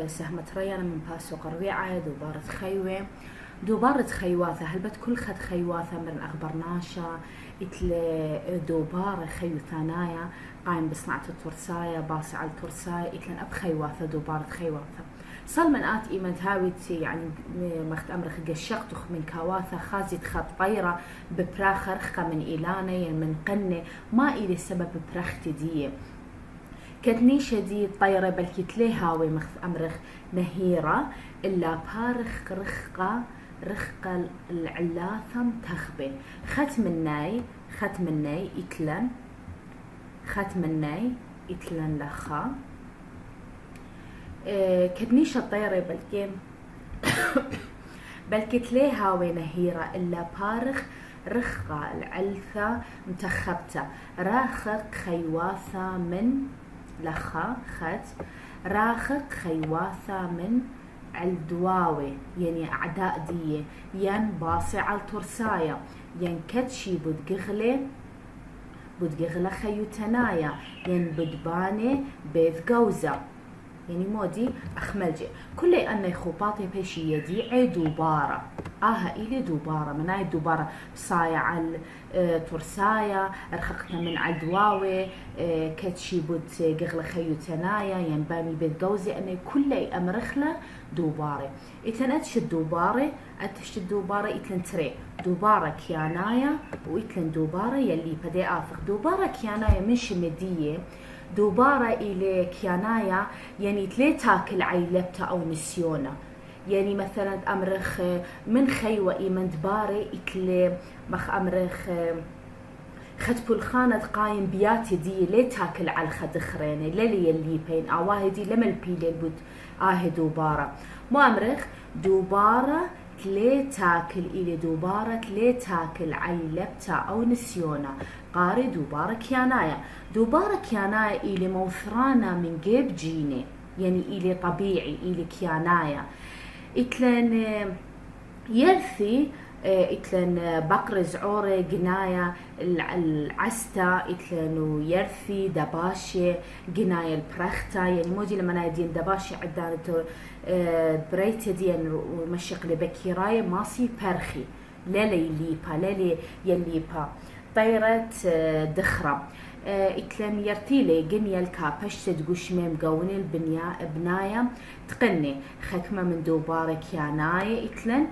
سهمة ريانا من باسو قرويعة دوبارة خيوة دوبارة خيواثة هلبت كل خد خيواثة من أخبرناشا إتل دوبارة خيو ثانايا قايم بصناعة الترساية باصع الترساية إتلن أب خيواثة دوبارة خيواثة صل من آت إيمان هاويت يعني مخت أمرخ قشقتخ من كواثة خازت خط طيرة ببراخر خا من إيلاني من قنة ما إلي سبب برخت دي كتني شديد طيرة بلكي تليهاوي مخ أمرخ نهيرة إلا بارخ رخقة العلاثم تخبي خت مناي إتلن لخا كتنيش الطيرة بلكي تليهاوي نهيرة إلا بارخ رخقة العلثة متخبتة راخق خيواثة من لخا خت راخق خيواثة من الدواوي يعني أعداء دي ين باصع الترسايا ين كتشي بدقغلة خيو تنايا ين بدباني بيذ قوزة يعني مودي أخملجي كل أن يخوباطي بيشي يدي دوبارة إلي دوبارة مناي دوبارة صايع الترسايا رخقنا من عدواوي كتشي بود قغلة خيو تنايا ينباني بالقوزي أن كل أمرخلة دوبارة إتلن أتشد دوبارة إتلن تري دوبارة كيانايا وإتلن دوبارة يلي بدي آفق دوبارة كيانايا من شمدية دوبارة إلى كيانايا يعني تلي تاكل عيلبتا أو نسيونا يعني مثلا أمرخ من خيوة إيمان دباري إتلي مخ أمرخ خد بالخانة قايم بياتي دي لي تاكل على الخد خريني للي يلي بين أواهدي لما البيلي البود دوبارة مو أمرخ دوبارة تلي تاكل إلي دوبارة تلي تاكل عيلبتا أو نسيونا قاري دوبارة كيانايا إلي موثرانا من جيب جيني يعني إلي طبيعي إلي كيانايا إتلن يرثي إتلن بقر زعوري جنايا العستا إتلن يرثي دباشي جنايا البرختا يعني مودي لما نادين دباشي عدانتو بريتي ديان ومشيق لبكيراي ماسي برخي للي يليبا طيرة دخرة إتلن يرتيلي جنيا الكابش تدقوش ميم قوني بنايا تقني خكمة من دوبارة كياناي إتلن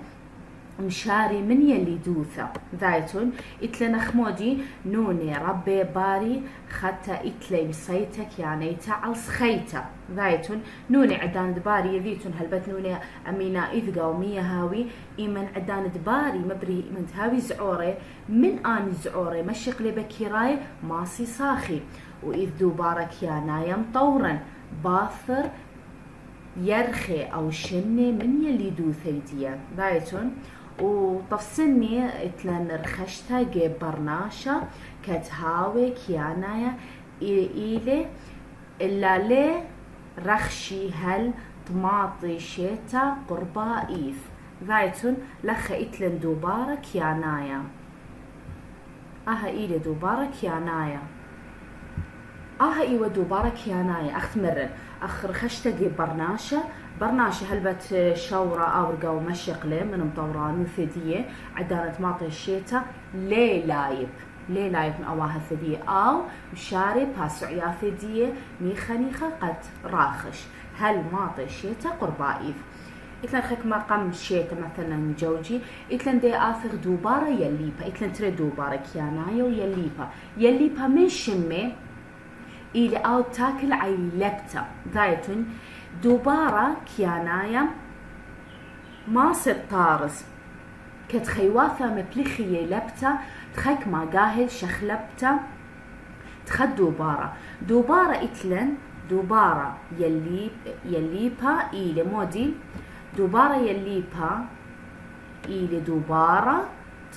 مشاري من يلي دوثة ذايتون إتلن أخمودي نوني ربي باري خطا إتلي بصيتك يعني تعلص خيتا ذايتون نوني عدان دباري يذيتون هلبت نوني أمينا إذ قومية هاوي إيمن عدان دباري مبري إيمن هاوي زعوري من آن زعوري مشيق لي بكيراي ماسي صاخي وإذ دوبارك يانايا مطورا باثر يرخي أو شني من يلي دوثيديا ذايتون وطفسني إتلن رخشتا جيب برناشا كتهاوي كيانايا إلي إلا لي رخشي هل طماطي شيتا قربا إيف ذايتون لخ إتلن دوبارة كيانايا إلي دوبارة كيانايا إيوة دوبارة كيانايا أختمرن رخشتا جيب برناشة هلبت شورة أورقة ومشيق لي من مطوران وثدية عدانة ماطي الشيتا لي لايب من أواها ثدية أو مشاري باسعيا ثدية ميخانيخة قد راخش هل ماطي الشيتا قربائيف إتلن خكما قم الشيتا مثلا جوجي إتلن دي آثر دوبارة يليبا إتلن تري دوبارة كيانايا ويليبا من شمي إلي أو تاكل عيلبتا ذايتون دوبارة كيانايا ماسب طارس كتخيواثة مبلخية لبتا تخيك ما قاهل شخلبتا تخد دوبارة إتلن دوبارة يليبا إلي مودي دوبارة يليبا إلي دوبارة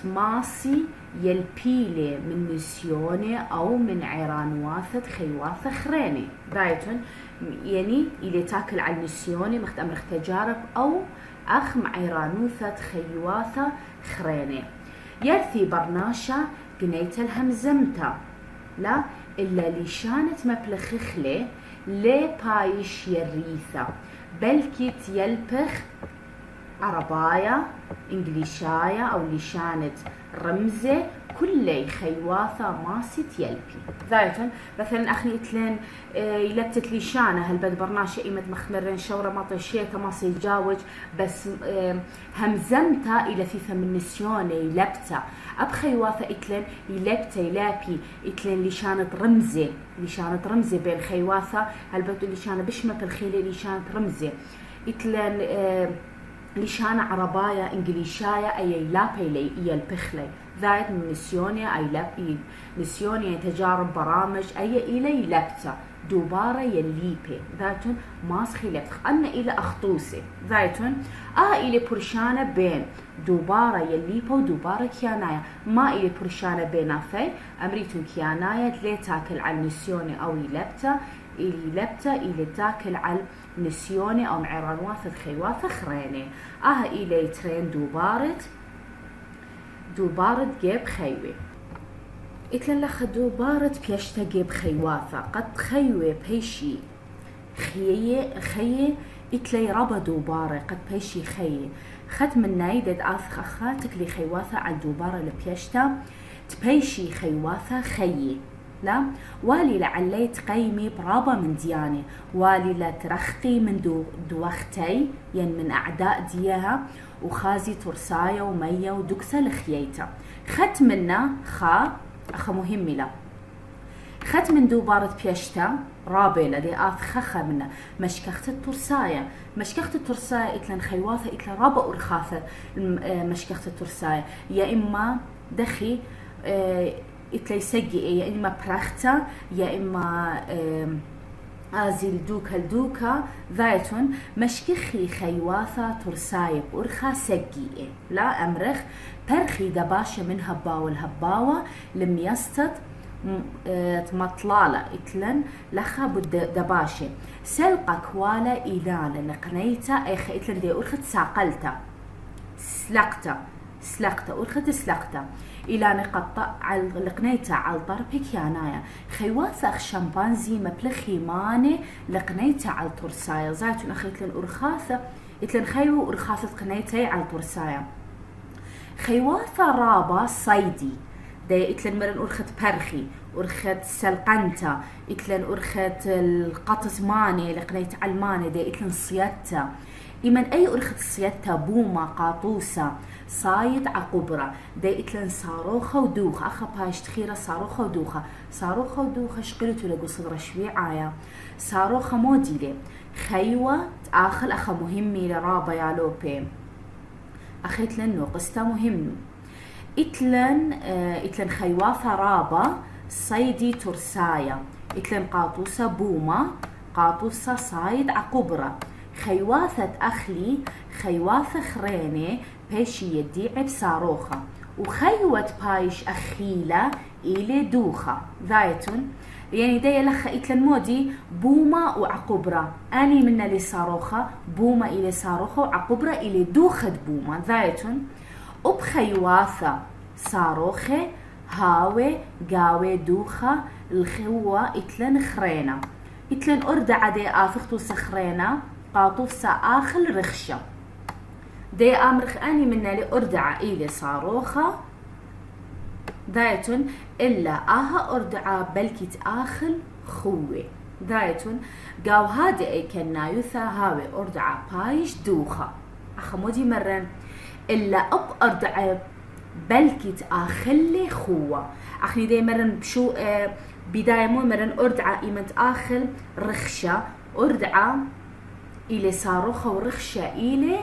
تماسي يلبيلي من نسيوني أو من عيرانواثة خيواثة خريني دايتون يعني إلي تاكل على النسيوني مخت أمرخ تجارب أو أخ مع عيرانوثة خيواثة خريني يرثي برناشا قنيت الهمزمتا لا إلا لشانت مبلخخلة لي بايش يريثا بلكي يلبخ عربايا إنجليشايا أو لشانت رمزة كل خيواثة ماسيت يلبي ذايتون مثلا أخني إتلين يلبتت لشانة هل برناش إيمة مخمرين شورة ما طيشيتا ما سيجاوج بس همزمتا إلى ثيثة من نسيوني يلبتا أبخيواثة إتلين يلبتا يلابي إتلين لشانة رمزة بين خيواثة هل لشانة بشمة بالخيلة لشانة رمزة إتلين لشان عربايا إنجليشايا أي لابي يلبخلي ذايت من نسيوني أي لابي نسيوني تجارب برامج أي إلي لبتا دوبارة يليبي ذاتون ماسخي لبخ أن إلى أخطوسي ذاتون إلى برشانة بين دوبارة يليبا ودوبارة كيانايا ما إلى برشانة بين أفاي أمريتون كيانايا لي تاكل على نسيوني أو يلبتا إلى تاكل على نسيوني أو معران واثد خيواث خريني إلي ترين دوبارة جيب خيوي إتلن لخ دوبارة بيشتا جيب خيواثة قد خيوي بيشي خيه إتلي ربا دوبارة قد بيشي خيه خد من نايدد خاتك لي خيواثة على دوبارة لبيشتا تبيشي خيواثة خيه لا والي لعلي تقيمي برابا من دياني والي لا ترخقي من دوختي ين من أعداء ديها وخازي ترسايا ومية ودكسة لخييتا خت منا أخا مهمي لا خت من دوبارة بيشتا رابي لدي خخا منا مشكخت الترسايا إتلن خيواثة إتلن رابا أرخاثة مشكخت الترسايا يا إما دخي إتلي سجي يا إما براختا يا إما آزيل دوكا ذايتون مشكخي خيواثة ترسايب أرخا سجي لا أمرخ برخي دباشة من الهباوة لم يستط مطلالة إتلن لخا دباشة سلقا كوالا إلالا نقنيتا أيخا إتلن دي أرخت ساقلتا سلقتا أرخت سلقتا إلى نقطة على لقنيتا على طربك يانايا خيواثة شمبانزي مبلخي ماني لقنيتا على ترسايا زايتون أخيتلن أرخاثة إتلن خيو أرخاثة قنيتي على ترسايا خيواثة رابا صيدي دي إتلن مرن أرخت برخي أرخت سلقنتا إتلن أرخت القطس ماني لقنيت على الماني دي إتلن صيادتا إيمن أي أرخت صيادتا بوما قاطوسة صايد عقبرة دي إتلن صاروخة ودوخة أخا باش تخيرة صاروخة ودوخة شقلتو لقو صدر شويعايا صاروخة موديلي خيوة تآخل أخا مهمي لرابا يالوبي أخي إتلن نوقستا مهم إتلن خيواثة رابا صيدي ترسايا إتلن قاطوسة بوما قاطوسة صايد عقبرة خيواثة أخلي خيواثة خريني بيشي يديعب صاروخة وخيوة بايش أخيلة إلي دوخة ذايتون يعني دي لخا إتلن مودي بوما وعقبرة أني منا لي صاروخة بوما إلي صاروخة وعقبرة إلي دوخة بوما ذايتون وبخيواثة صاروخة هاوي قاوي دوخة الخوة إتلن خرينة إتلن أردع دي آفختو سخرينة قاطوسة آخل رخشة دي أمرخ أني منا لي أردع إلي صاروخة دايتون إلا أردعا بلكت آخل خوي دايتون قاو هادي أي كنايوثا هاوي أردعا بايش دوخة أخمودي مرن إلا أردعا بلكت آخل خوة أخني دي مرن بشو بداية مو مرن أردعا إيمنت آخل رخشة أردعا إلي صاروخة ورخشة إلي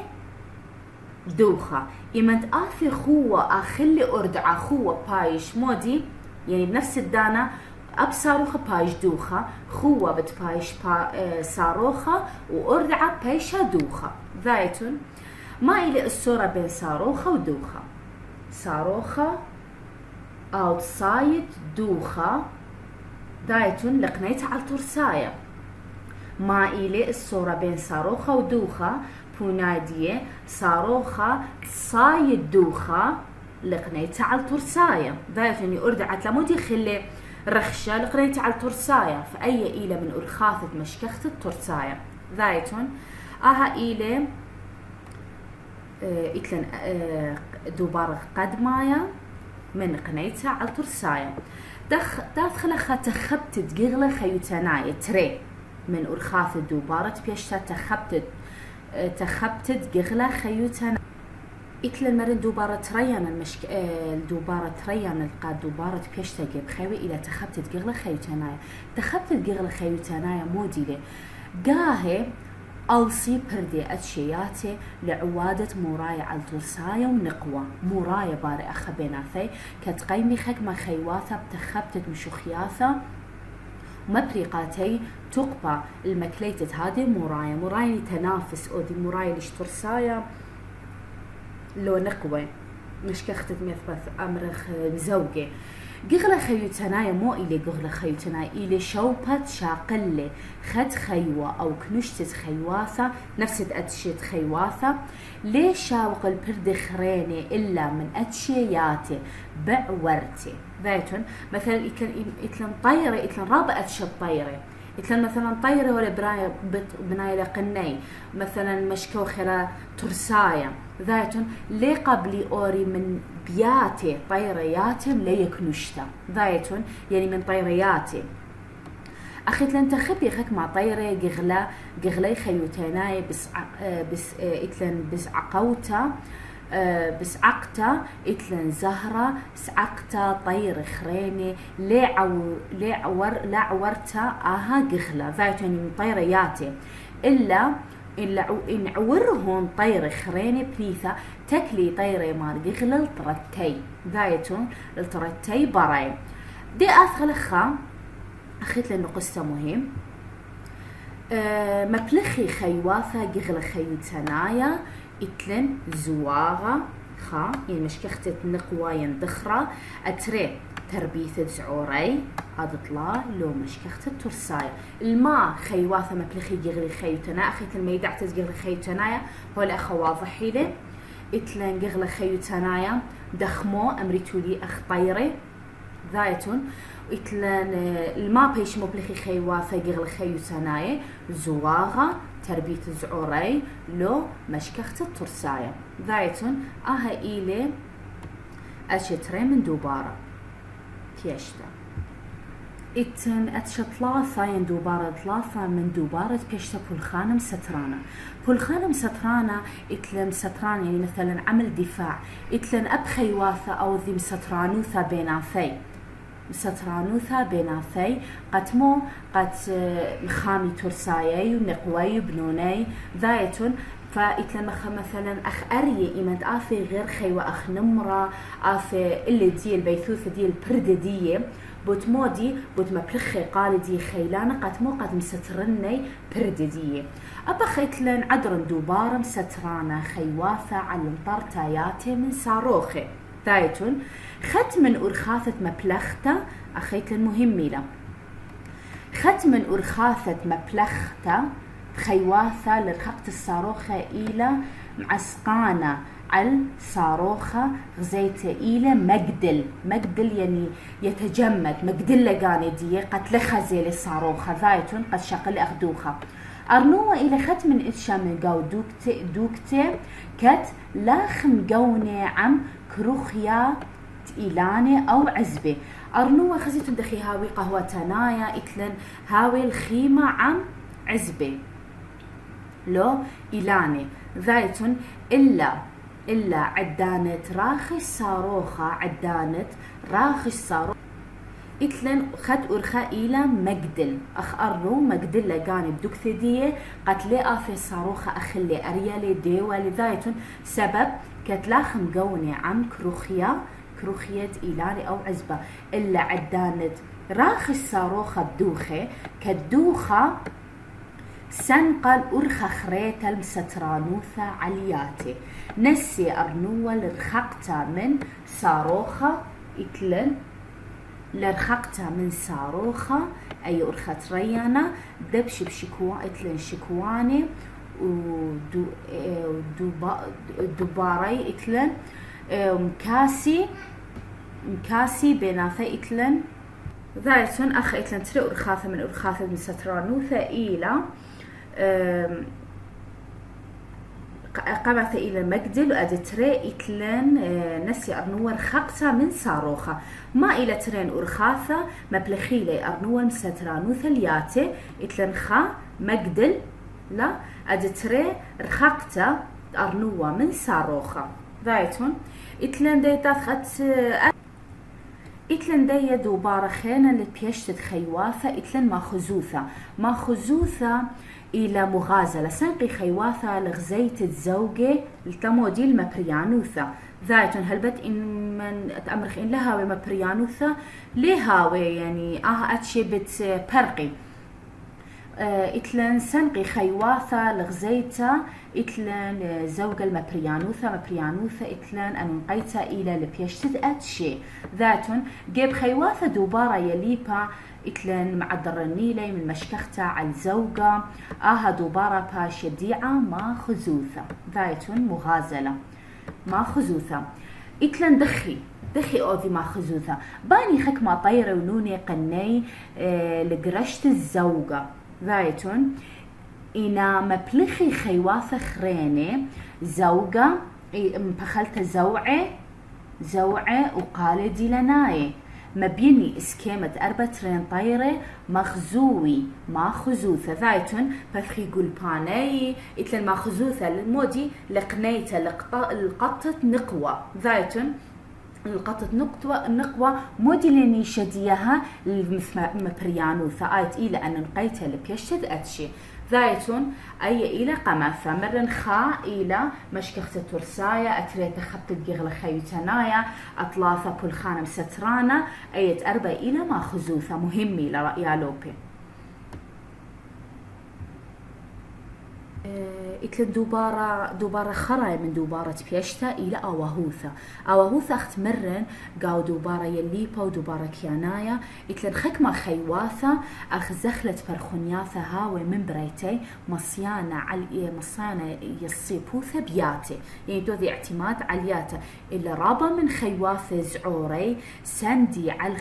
دوخة إيمنت آثي خوة أخلي أردعا خوة بايش مودي يعني بنفس الدانة أب صاروخة بايش دوخة خوة بتبايش صاروخة وأردعا بايشة دوخة ذايتون ما إلي الصورة بين صاروخة ودوخة صاروخة outside دوخة ذايتون لقنيتها على الترساية ما إلي الصورة بين صاروخة ودوخة بونادية صاروخة صايد دوخة لقنيتها على الترساية ذايتون أردعت لمودي خلي رخشة لقريت على الترساية فأي إلى من أرخاثة مشكخة الترساية ذايتون آها إلى إتلن دوبار قد مايا من قنيتها على الترساية داخلها تخبتت قغلة خيوتناية تري من أرخاثة دوبارة بيشتا تخبتت قغلة خيوتناية إتلن مرن دوبارة تريان دوبارة تريان القاد دوبارة بيشتا جيب خيوي إلى تخبتت قغلة خيوتناية تخبتت قغلة خيوتناية موديلة قاهي ألصي بردي أتشياتي لعوادة موراي على الترساية ونقوى موراي باري أخبيناثي كتقيمي خك ما خيواثة بتخبتت مشوخياثة ومبريقاتي تقبع المكليتة هذه موراي تنافس أو دي موراي ليش ترساية لو نقوى مش كختت مثبث أمرخ مزوجي قغلة خيوتنايا مو إلي قغلة خيوتنايا إلي شوبت شاقلة خد خيوة أو كنشتت خيواثة نفس أتشيت خيواثة ليش شاوق البرد خريني إلا من أتشياتي بعورتي ذايتون مثلا إتلن طيرة إتلن رابع أتشي طيرة إتلن مثلا طيرة ولا بناية لقني مثلا مشكو خلا ترسايا ذايتون لي قبلي أوري من بياتي طيرياتهم ليكنشتا ذايتون يعني من طيرياتي أخيت لن تخبي خك مع طيرة قغلي خيوتيناي بس إتلن بس عقوتا بس عقتا إتلن زهرة سعقتا طير خريني لا عورتا آها قغلة ذايتون من طيرياتي إلا إن عورهم طير خريني بنيثة تكلي طيري مار قغلة الطرتي ذايتون الطرتي براي دي أثغلخا أخيت لأنه قصة مهم مبلخي خيواثة قغلة خيوتنايا إتلن زواغة خا يعني مشكختة نقواين دخرة أتري تربيث زعوري هذا طلع لو مشكختة ترسايا الماء خيواثة مبلخي قغلي خيوتنا أخيت الميدع تزقغلي خيوتنايا هو الأخ واضح لي إتلن قغلة خيوتنايا دخمو أمريتولي أخ طيري ذايتون إتلن الماء بيش مبلخي خيواثة قغلي خيوتنايا زواغة تربية زعوري لو مشكخت الترساية ذايتون آها إيلي أشتري من دوبارة تيشتا إتن أتشطلاثة ين دوبارة ثلاثة من دوبارة بيشتا بولخانم سترانا بولخانم سترانا إتلم ستران يعني مثلا عمل دفاع إتلن أبخي واثة أو ذي سترانوثة بيناثي سترانوثا بيناثي قتمو قت مخامي ترسايي ونقوي بنوني ذايتون فإتلم مثلا أخ أري إيمت آفي غير خي وأخ نمرة آفي اللي دي البيثوثة دي البردة دي بوت مودي بوت مبلخي قال دي خيلانة قتمو قد مسترني بردة دي أبا إتلن عدرن دوبارم سترانا خيواثة على مطرتاياتي من صاروخي ذايتون خت من أرخاثة مبلخته أخيت المهمة له خت من أرخاثة مبلخته خيواثة لرخقت الصاروخة إلى معسقانة على صاروخة غزيته إلى مقدل يعني يتجمد مقدل لقاني دي قد لخزي للصاروخة ذايتون قد شقل أخدوخة أرنوه إلى خت من إتشام قاو دوكتي كت لاخم قوني عم كروخيا إيلاني أو عزبة أرنوه خزيتو دخي هاوي قهوة تنايا إتلن هاوي الخيمة عم عزبة لو إيلاني ذايتون إلا عدانة راخي صاروخة عدانة راخي صاروخة إتلن خد أرخا إلى مقدل أخ أرنو مقدل لقاني بدوك ثدية قتلي آفي صاروخة أخلي أريالي ديوالي ذايتون سبب كتلاخ مقوني عم كروخية إيلاني أو عزبة إلا عدانة راخي الصاروخة بدوخة كدوخة سنقل أرخا خريتا المسترانوثة علياتي نسي أرنوة لرخقتا من صاروخة إتلن لرخقتها من صاروخة أي أرخت ريانا دبش بشكوان إتلن شكواني ودباري إتلن مكاسي بيناثي إتلن ذايتون أخ إتلن تري أرخاثة من أرخاثة من سترانوثة إلى قامت إلى المجدل وأدتري إتلن نسي أرنور خقصة من صاروخة ما إلى ترين أرخاثة مبلخيلي أرنور من سترانوثة الياتي إتلن خا مجدل لا أدتري رخقتة أرنوة من صاروخة ذايتون إتلن دي تاخت إتلن دي دوبارة خينا لبيشتد خيواثة إتلن ما خزوثة إلى مغازلة سنقي خيواثة لغزيت الزوجة التمودي المبريانوثة ذاتون هلبت إن من أتأمرخ إن لهاوي مبريانوثة لهاوي يعني أتشي بت برقي إتلن سنقي خيواثة لغزيتا إتلن زوجة المبريانوثة إتلن أنقيتا إلى لبيشتد أتشي ذاتون جيب خيواثة دوبارة يليبا إتلن معدر النيلي من مشكختا على الزوجة دوبارة باش ديعة ما خزوثة ذاتون مغازلة ما خزوثة إتلن دخي أوذي ما خزوثة باني خك ما طيرة ونوني قني لقرشت الزوجة ذايتون إنا مبلخي خيواثة خريني زوجة مبخلت زوعة وقال دي لناي مبيني اسكيمة أربترين طيرة مخزوي ما خزوثة ذايتون بفخي قلباني إتلن ما خزوثة المودي لقنيته لقطة نقوة ذايتون القطة نقوة موديليني شديها المبريانوثة آيت إلى أن نقيتها لبيشتد أتشي ذايتون أي إلى قمافة مرن خا إلى مشكخة ترسايا أتريت خبت الجغل خيوتنايا أطلاثة بلخانة سترانا أيت أربع إلى ما خزوثة مهمي لرأي لوبي إتلن دوبارة خراي من دوبارة بيشتا إلى أواهوثة أخت مرن قاو دوبارة يليبا ودوبارة كيانايا إتلن خكمة خيواثة أخ زخلت برخونياثة هاوي من بريتي مصيانة يصيبوثة بياتي يعني دوذي اعتماد علياته إلا رابا من خيواثة زعوري سندي على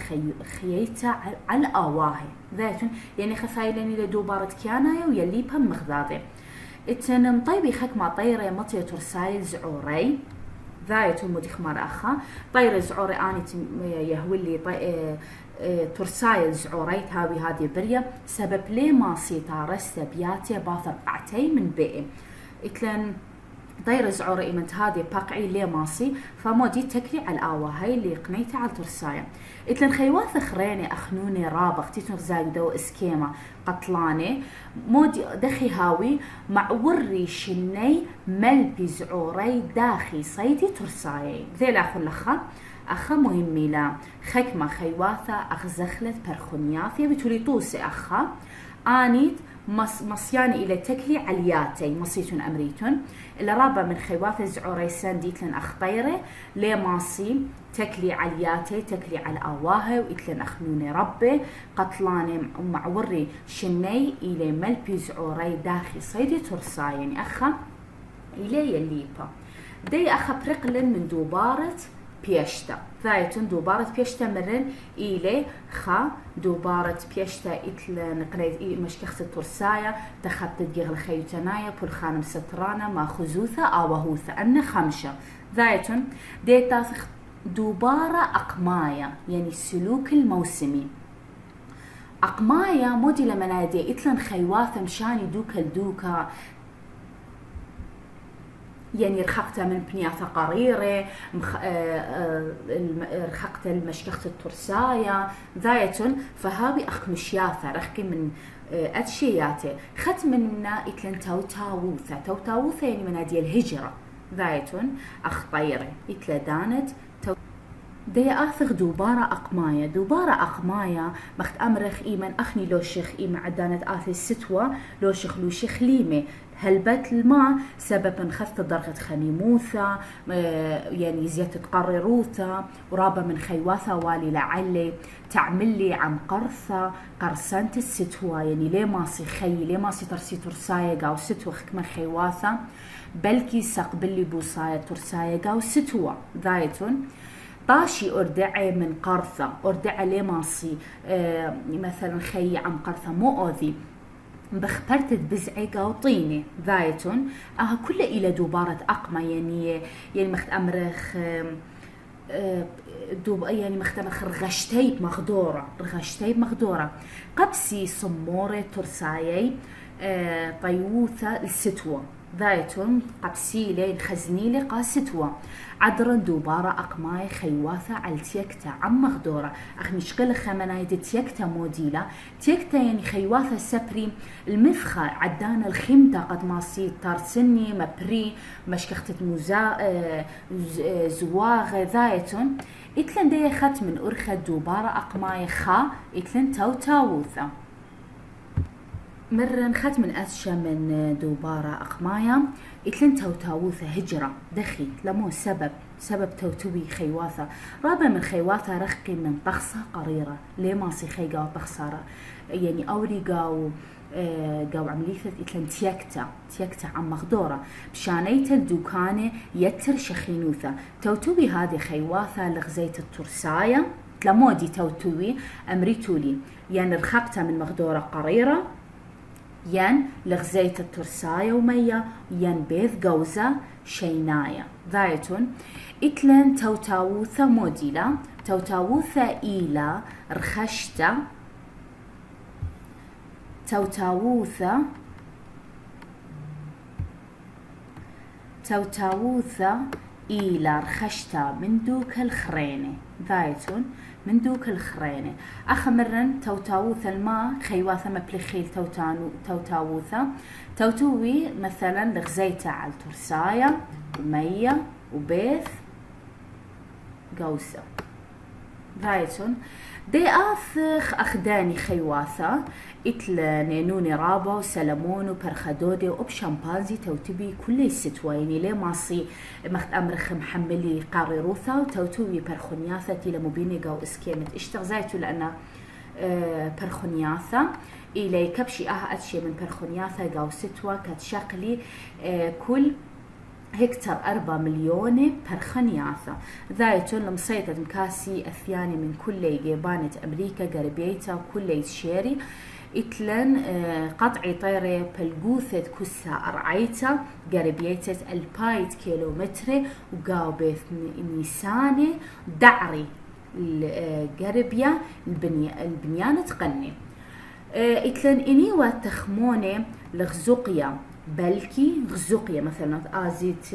خييتا على أواهي ذاتون يعني خفايلين إلى دوبارة كيانايا ويليبا مغذاذي إتنم طيبي خكمة طيرة مطية ترسايل زعوري ذايتون مديخ مار أخا طيرة زعوري آني يهولي ترسايل زعوري تهاوي هذه برية سبب ليه ما سيطارس بياتي باثر قعتي من بئي إتلن طيرة زعوري إمنت هذه باقعي ليه ماسي فمودي تكري على الآوة هاي اللي قنيتها على ترسايا إتلن خيواث خريني أخنوني رابخ تيتون زايدو اسكيما قطلاني مودي دخي هاوي مع وري شني ملبي زعوري داخي صيدي ترسايا ذي لا أخا مهمي لا خكمة خيواثة أخزخلت برخونياثي بتولي طوسي أخا آنيت مصياني إلى تكلي علياتي مصيتون أمريتون إلا رابا من خيواث زعوريسان ديتلن أخطيري لي ماصي تكلي علياتي تكلي على أواهي وإتلن أخنوني ربي قتلاني معوري شني إلى ملبي زعوري داخي صيدي ترساي يعني أخا إلي يليبا دي أخا برقلن من دوبارة بيشتا ذايتون دوبارة بيشتا مرن إلي خا دوبارة بيشتا إتلن قريد مشكخة الترسايا تخبت جيغل خيوتنايا بلخانم سترانا ما خزوثة أواهوثة أن خمشة ذايتون دي تاثخ دوبارة أقمايا يعني السلوك الموسمي أقمايا مودي لمنادي إتلن خيواثة مشاني دوكا يعني رخقتها من بنياثة قريرة رخقتها المشكخة الترسايا ذايتون فهابي أخ مشياثة رخكي من أتشياتي خت منا إتلن توتاووثة يعني منادي الهجرة ذايتون أخ طيرة إتلدانت دي آثغ دوبارة أقمايا بخت أمرخ إيمن أخني لو شيخ إيمن عدانت آثي الستوى لو شيخ ليمة هلبت الماء سبب خفت درجة خنيموثة يعني زيادة قرروثة ورابة من خيواثة والي لعلي تعمل لي عن قرصانة الستوى يعني ليه ماسي ترسي ترسايا قاو ستوى خكمة خيواثة بلكي سقبلي بوصايا ترسايا قاو ستوى ذايتون طاشي أردعي من قرثة، أردعي لماصي مثلا خي عم قرثة مو أوذي بخبرت بزعي قوطيني ذايتون كل إلى دوبارة أقمة يعني مخت أمرخ يعني مختمخ رغشتيب مخدورة قبسي صمورة ترسايي طيوثة الستوة ذايتون قبسي لين خزنيلي قاستوة عدرن دوبارة أقماي خيواثة على تيكتا عم مخدورة مشكلة خمنايد تيكتا موديلا تيكتا يعني خيواثة سبري المفخة عدانا الخمتة قد ماصي تارسني مبري مشكختة زواغ ذايتون إتلن دي خت من أرخة دوبارة أقماي خا إتلن تاوثة مرة خت من أسشة من دوبارة أقمايا إتلن تاوثة هجرة دخي لمو سبب توتوي خيواثة رابع من خيواثة رخي من طخصة قريرة ليه ماصي خيقا طخصة يعني أوري قاو عمليثة إتلن تيكتا عم مخدورة بشانيتا الدوكانة يتر شخينوثة توتوي هذه خيواثة لغزيت الترساية تلمودي توتوي أمريتولي يعني رخبتها من مخدورة قريرة ين لغزيت الترساية ومية ين بيذ قوزة شيناية ذايتون إتلن توتاوثة موديلا توتاوثة إيلا رخشتا توتاوثة إيلا رخشتا من دوك الخرينة ذايتون من دوك الخرينة أخمرن توتاوثة الماء خيواثة مبلخيل توتاوثة توتوي مثلا لغزيتا على الترساية ومية وبيث قوسة ذايتون دي آثخ أخداني خيواثة إتل نينوني رابا وسلمون وبرخدودي وبشامبانزي توتبي كل الستويني ليه ماصي مخت أمرخ محملي قاريروثا وتوتوي برخونياثة تيلا مبيني قاو اسكيمت اشتغزايتو لأنا برخونياثة إلي كبشي أتشي من برخونياثة قاو ستوى كتشقلي كل هكتر 4 مليون برخنياثة ذايتون لمسيطة مكاسي أثياني من كل جيبانة أمريكا قربيتا كل شيري إتلن قطعي طيري بلغوثة كسا أرعيتا قربيتا البايت كيلومتر وقاو بيث نيساني دعري القربية البنيانة تقني إتلن إنيوة تخموني لغزوقيا بلكي غزوقيا مثلا آزيت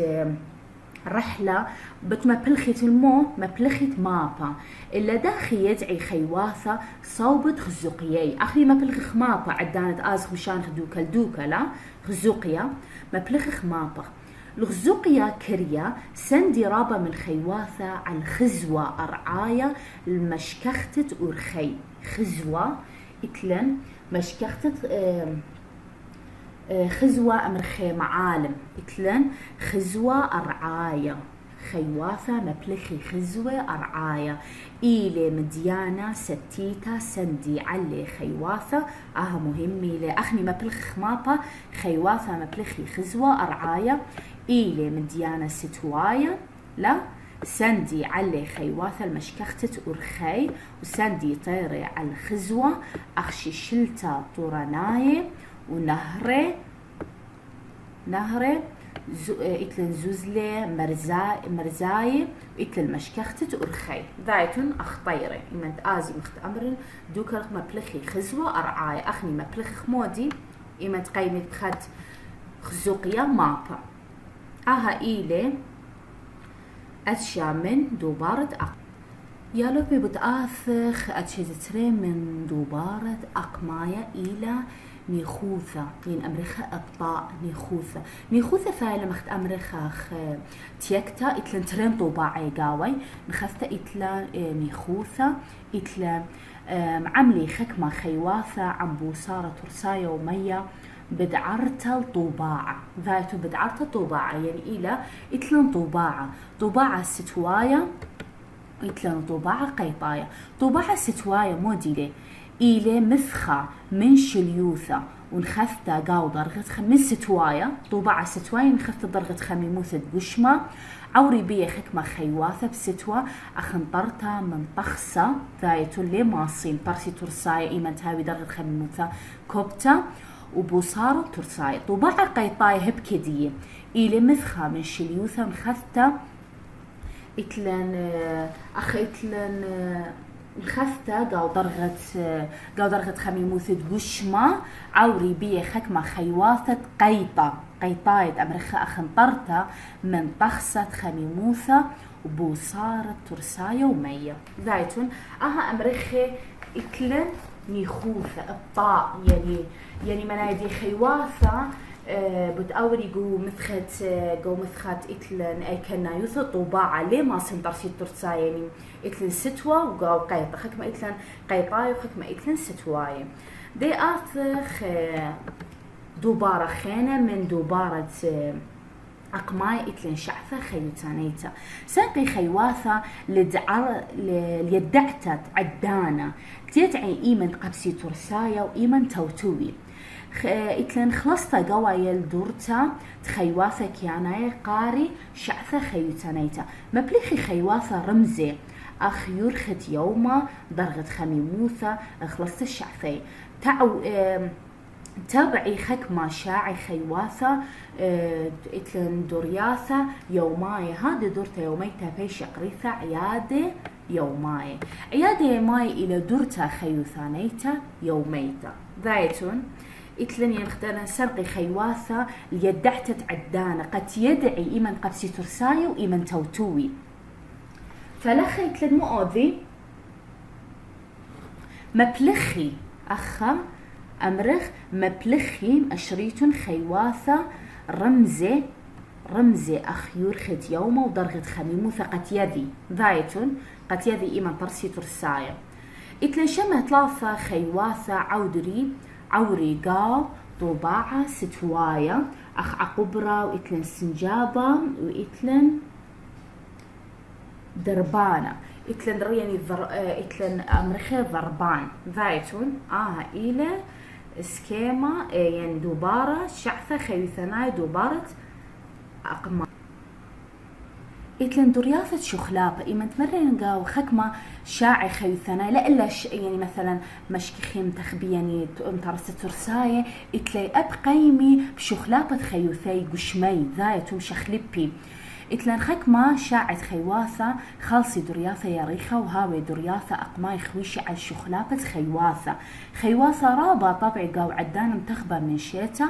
رحلة بلخيت مبلخيت مابا إلا داخي يدعي خيواثة صوبت غزوقياي أخي مبلخ مابا عدانت آز مشان دوكا لا غزوقيا مبلخ مابا الغزوقيا كريا سندي رابا من خيواثة على الخزوة أرعايا المشكختة أرخي خزوة إتلن مشكختة خزوة أمرخي معالم إتلن خزوة أرعاية خيواثة مبلخي خزوة أرعاية إيلي مديانة ستيتا سندي علي خيواثة مهمي لأخني مبلخ مابا خيواثة مبلخي خزوة أرعاية إيلي مديانة ستواية لا سندي علي خيواثة المشكختة أرخي وسندي طيري على الخزوة أخشي شلتا طورناي ونهري إتلن زوزلي مرزاي إتلن مشكختة أرخي ذايتون أخطيري إمن آزي مخت أمرن دوكرخ مبلخي خزوة أرعاي أخني مبلخ مودي إمن تقيمت بخد خزوقيا مابا إيلي أتشا من دوبارة يالو بتآثخ أتشتري من دوبارة أقمايا إلى نيخوثة يعني أمريخا أبطاء نيخوثة فايلة مخت أمريخا تيكتا إتلن ترين طوباعي قاوي نخفتا إتلا نيخوثة إتلا عملي خكمة خيواثة عم بوصارة ترساية ومية بدعرتا الطوباعة ذاتو بدعرتا الطوباعة يعني إلى إتلن طوباعة ستواية إتلن طوباعة قيطاية طوباعة ستواية موديلي إلى مفخة من شليوثة ونخثتا قاو درغت من ستوايا طوباعة ستوايا نخث درغت خميموثة قشمة عوري بيه خكمة خيواثة بستوا أخنطرتا من طخصة ذايتو اللي ماصين طرسي ترسايا إيمان تهاوي درغت خميموثة كوبتا وبوصارة ترسايا طوباعة قيطايا هبكدية إلي مثخة من شليوثة مخثتا إتلن نخثتا قاو درغت خميموثة قشمة عوري بيه خكمة خيواثة قيطايت أمرخة أخنطرتا من طخصة خميموثة وبوصارة ترسايا ومية ذايتون أمرخة إتلن نيخوثة الطاء يعني منادي خيواثة بتأوري جو مثخت إتلن أي كنا يوث طوباعة ليه ما سنترسي ترسا يعني إتلن ستوى وقاو قيطة خكمة إتلن قيطاي وخكمة إتلن ستواي دي آثخ دوبارة خينة من دوبارة أقماي إتلن شعثة خيوتانيتا ساقي خيواثة ليدعتت عدانة تيتعي إيمن قبسي ترسايا وإيمن توتوي إتلن خلصتا قوايل دورتا تخيواثة كياناي قاري شعثة خيوتانيتا مبليخي خيواثة رمزي أخ يرخت يوما درغت خميموثة خلصت الشعثي تابعي خكمة شاعي خيواثة إتلن دورياثة يوماي هذا دورتا يومي تابيش قريثة عيادة يوماي إلى دورتا خيوثانيتا يوميتا ذايتون إتلن ينختارن سرقي خيواثة ليدعتت عدانة قد يدعي إيمن قبسي ترساي وإيمن توتوي فلخي إتلن مؤذي مبلخي أخا أمرخ مبلخي أشريتون خيواثة رمزي أخ يرخت يوما ودرغت خميموثة قد يذي ذايتون قد يذي إيمن ترسي ترسايا إتلن شمه ثلاثة خيواثة عوري قاو طوباعة ستوايا أخ عقبرة وإتلن سنجابة وإتلن دربانة إتلن يعني إتلن أمرخي ضربان ذايتون إلى سكيما يعني دوبارة شعثة خيوثناي دوبارة أقمار إتلن درياثة شخلابة إيمان تمرين قاو خكمة شاعي خيوثناي لا إلا يعني مثلا مشكخيم تخبي يعني مترسة ترساية إتلي أبقيمي بشخلابة خيوثي قشمي ذايتهم شخلبي إتلن خكمة شاعت خيواثة خالصي درياثة يريخة وهاوي درياثة أقماي خويشي على شخلابة خيواثة رابا طبعي قاو عدان متخبة من شيتا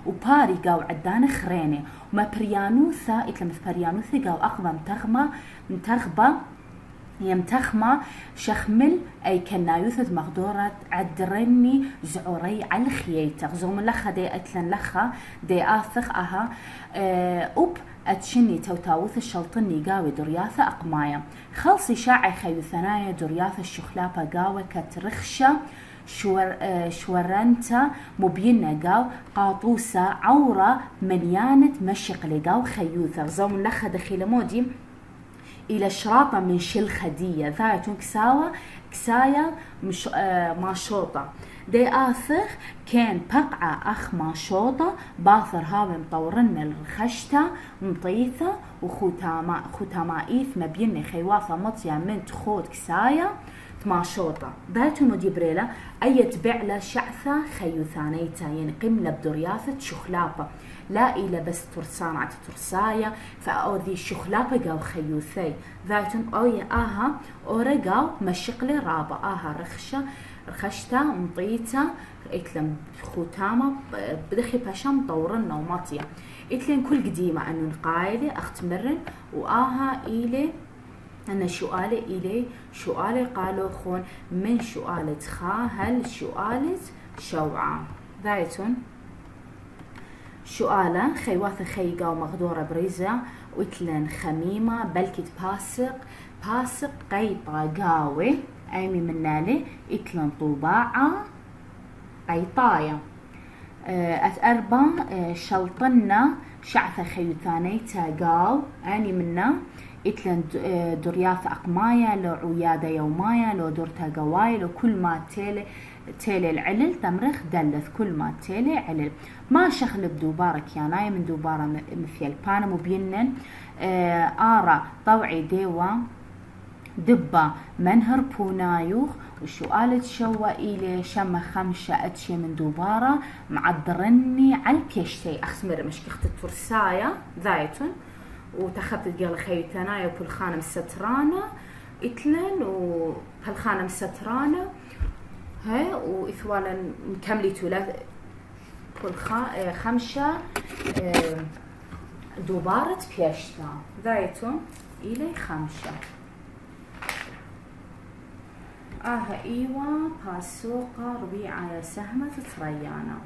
وباري قاو عدان خرينة وما بريانوثة إتلن بريانوثة قاو أقبى متخبة يمتخمة شخمل أي كنايوثة مقدورة عدرني زعوري على خييتة زوم لخا دي أتلن لخا دي آثخ أتشني توتاوث الشلطني قاوي درياثة أقمايا خلصي شاعي خيوثنايا درياثة الشخلابة قاوي كترخشة شورنتا مبينة قاو قاطوسة عورة مليانة مشق لقاو خيوثة زوم لخا دخيل مودي إلى شراطة من شل خدية ذاتون كسايا مش ماشوطة دي آثخ كان بقعة أخ ماشوطة باثر هاوي مطورن الرخشتة مطيثة وختامائيث مبيني خيواثة مطيا من تخوت كسايا ماشوطة ذاتون وديبريلا أي تبعلا شعثة خيوثانيتا يعني قملة بدرياثة شخلابة لا إلى بس ترسانة ترسايا فأوذي الشخلابة قاو خيوثي ذاتون أورا مشقلي رابا رخشتا مطيتا إتلم ختامة بدخي باشا مطورنا ومطيا إتلم كل قديمة أنو نقايلة أختمرن إلي أنا شؤالي قالوا خون من شؤالة هل شؤالة شوعة ذايتون شؤالة خيواثة خيقة ومغدورة بريزة وإتلن خميمة بلكت باسق قيطة قاوي أيمي منالي إتلن طوباعة قيطاية أربع شلطنا شعثة خيوثانيتا قاو أني منا إتلن درياثة أقمايا لو عيادة يومايا لو دورتا قواي لو كل ما تيلي تيلي العلل تمرخ دلث كل ما تيلي علل ما شخل بدوبارة كياناي من دوبارة مثل بانا مبينن آرا طوعي ديوا دبا منهر بونايوخ وشوالت شوا إلي شما خمشة أتشي من دوبارة معذرني على البيشتي أخسمر مشكخت الترساية ذايتون وتخبت تقال خيتنايا وبالخانة مسترانة إتلن وبالخانة مسترانة هاي وإثوالا مكملي ثلاث خمشة دوبارة بيشتا ذايتون إلي خمشة إيوا باسوقة ربيعة يا سهمة تريانا.